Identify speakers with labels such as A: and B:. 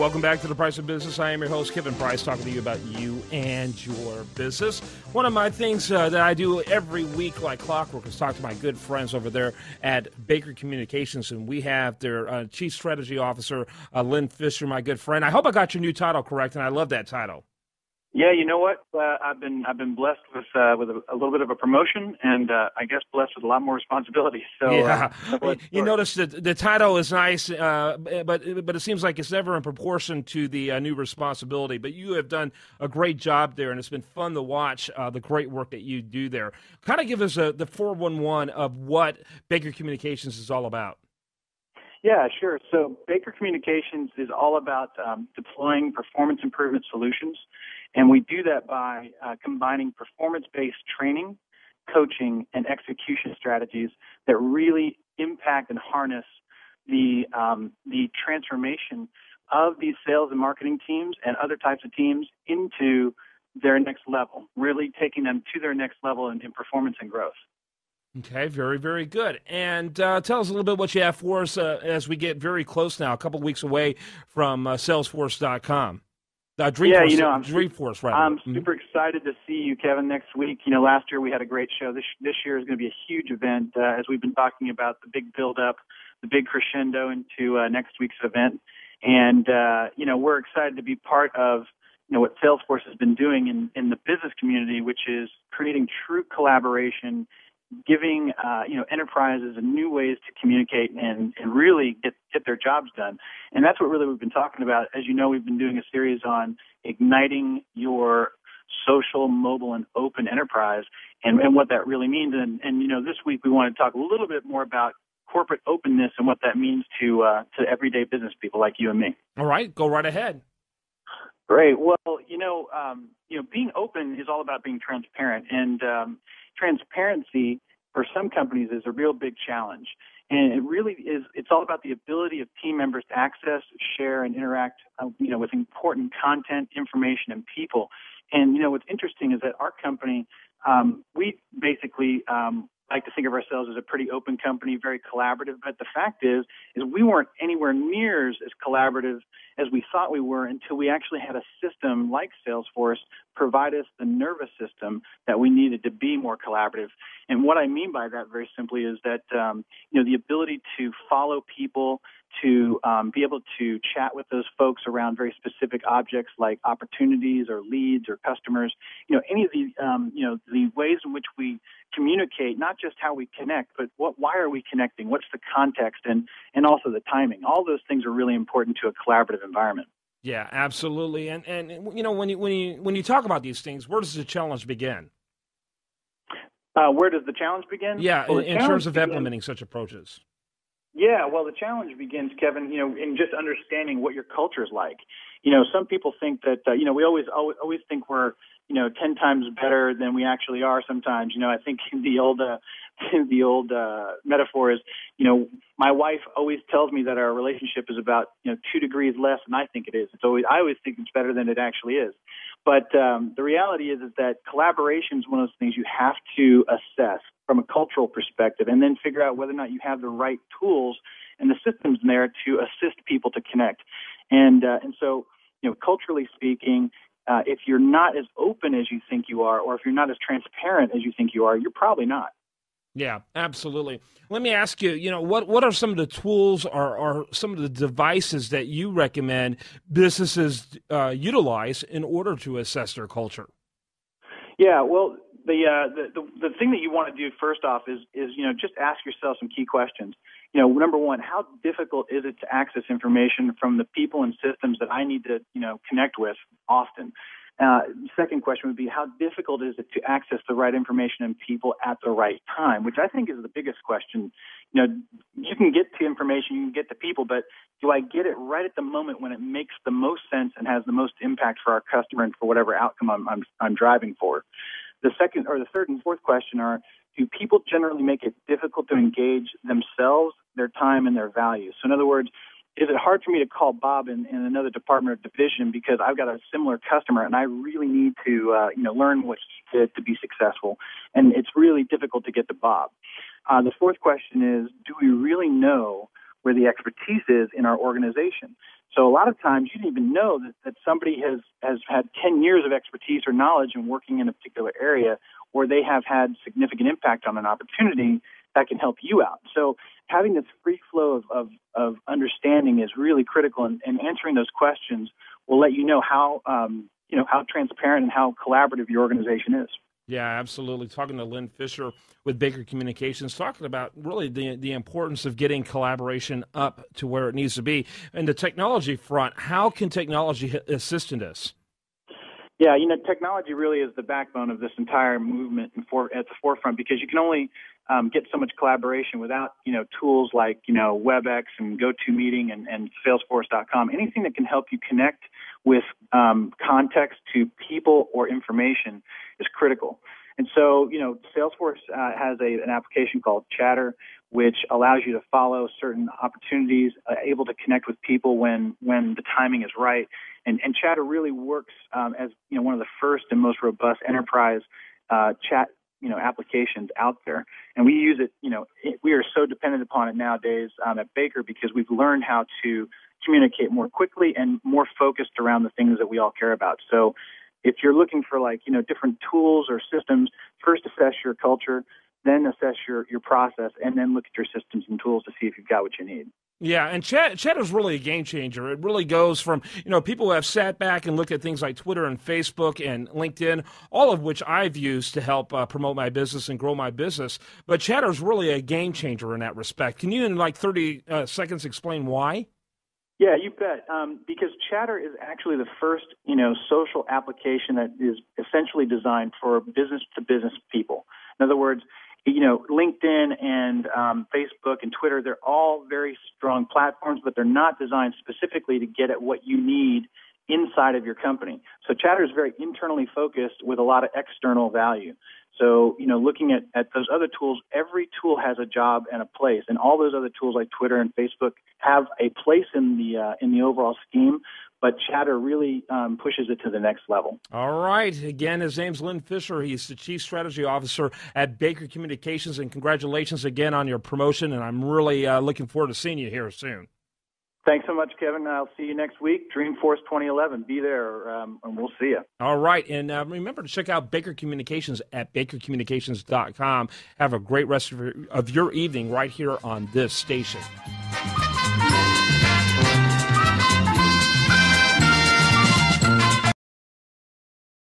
A: Welcome back to The Price of Business. I am your host, Kevin Price, talking to you about you and your business. One of my things that I do every week like clockwork is talk to my good friends over there at Beggar Communications, and we have their Chief Strategy Officer, Lynn Fisher, my good friend. I hope I got your new title correct, and I love that title.
B: Yeah, you know what? I've been blessed with a little bit of a promotion, and I guess blessed with a lot more responsibility. So
A: yeah, you notice that the title is nice, but it seems like it's never in proportion to the new responsibility. But you have done a great job there, and it's been fun to watch the great work that you do there. Kind of give us the 411 of what Baker Communications is all about.
B: Yeah, sure. So Baker Communications is all about deploying performance improvement solutions. And we do that by combining performance-based training, coaching, and execution strategies that really impact and harness the transformation of these sales and marketing teams and other types of teams into their next level, really taking them to their next level in performance and growth.
A: Okay, very, very good. And tell us a little bit what you have for us as we get very close now, a couple of weeks away from Salesforce.com. Dreamforce, Dreamforce, rather.
B: I'm super excited to see you, Kevin, next week. Last year we had a great show. This year is going to be a huge event, as we've been talking about the big build-up, the big crescendo into next week's event. And, we're excited to be part of, what Salesforce has been doing in the business community, which is creating true collaboration, giving enterprises new ways to communicate and really get their jobs done. And that's what really we've been talking about. As you know, we've been doing a series on igniting your social, mobile, and open enterprise and what that really means. And this week we want to talk a little bit more about corporate openness and what that means to everyday business people like you and me.
A: All right, go right ahead.
B: Great. Well, being open is all about being transparent, and transparency for some companies is a real big challenge. And it really is, it's all about the ability of team members to access, share, and interact, with important content, information, and people. And, what's interesting is that our company, we basically like to think of ourselves as a pretty open company, very collaborative. But the fact is we weren't anywhere near as collaborative as we thought we were until we actually had a system like Salesforce provide us the nervous system that we needed to be more collaborative. And what I mean by that very simply is that, the ability to follow people, to be able to chat with those folks around very specific objects like opportunities or leads or customers, any of the ways in which we communicate, not just how we connect, but why are we connecting? What's the context and also the timing? All those things are really important to a collaborative environment.
A: Yeah, absolutely. And when you talk about these things, where does the challenge begin?
B: Where does the challenge begin?
A: Yeah, well, in terms of implementing such approaches.
B: Yeah, well, the challenge begins, Kevin, in just understanding what your culture is like. Some people think that, we always think we're, 10 times better than we actually are sometimes. I think the old metaphor is, my wife always tells me that our relationship is about, 2 degrees less than I think it is. I always think it's better than it actually is. But the reality is that collaboration is one of those things you have to assess from a cultural perspective and then figure out whether or not you have the right tools and the systems in there to assist people to connect. And so, culturally speaking, if you're not as open as you think you are, or if you're not as transparent as you think you are, you're probably not.
A: Yeah, absolutely. Let me ask you, what are some of the tools or some of the devices that you recommend businesses utilize in order to assess their culture? Yeah,
B: well, the thing that you want to do first off is just ask yourself some key questions. Number one, how difficult is it to access information from the people and systems that I need to, connect with often? Second question would be, how difficult is it to access the right information and people at the right time, which I think is the biggest question. You can get to information, you can get to people, but do I get it right at the moment when it makes the most sense and has the most impact for our customer and for whatever outcome I'm driving for? The third and fourth question are, do people generally make it difficult to engage themselves, their time, and their values? So in other words, is it hard for me to call Bob in another department or division because I've got a similar customer and I really need to learn what he did to be successful? And it's really difficult to get to Bob. The fourth question is, do we really know where the expertise is in our organization. So a lot of times you didn't even know that somebody has had 10 years of expertise or knowledge in working in a particular area, or they have had significant impact on an opportunity that can help you out. So having this free flow of understanding is really critical, and answering those questions will let you know how transparent and how collaborative your organization is.
A: Yeah, absolutely. Talking to Lynn Fisher with Beggar Communications, talking about really the importance of getting collaboration up to where it needs to be. And the technology front, how can technology assist in this?
B: Yeah, technology really is the backbone of this entire movement at the forefront, because you can only get so much collaboration without, tools like, WebEx and GoToMeeting and Salesforce.com. Anything that can help you connect with context to people or information is critical. And so, Salesforce has an application called Chatter, which allows you to follow certain opportunities, able to connect with people when the timing is right. And Chatter really works as one of the first and most robust enterprise chat applications out there. And we use it. We are so dependent upon it nowadays at Beggar, because we've learned how to communicate more quickly and more focused around the things that we all care about. So if you're looking for different tools or systems, first assess your culture, then assess your process, and then look at your systems and tools to see if you've got what you need.
A: Yeah, and chat is really a game changer. It really goes from, people who have sat back and looked at things like Twitter and Facebook and LinkedIn, all of which I've used to help promote my business and grow my business. But Chatter is really a game changer in that respect. Can you, in 30 seconds, explain why?
B: Yeah, you bet. Because Chatter is actually the first, social application that is essentially designed for business-to-business people. In other words, LinkedIn and Facebook and Twitter, they're all very strong platforms, but they're not designed specifically to get at what you need inside of your company. So Chatter is very internally focused with a lot of external value. So, looking at those other tools, every tool has a job and a place, and all those other tools like Twitter and Facebook have a place in the overall scheme. But Chatter really pushes it to the next level.
A: All right. Again, his name's Lynn Fisher. He's the Chief Strategy Officer at Beggar Communications. And congratulations again on your promotion. And I'm really looking forward to seeing you here soon.
B: Thanks so much, Kevin. I'll see you next week. Dreamforce 2011. Be there, and we'll see you.
A: All right. And remember to check out Beggar Communications at BeggarCommunications.com. Have a great rest of your evening right here on this station.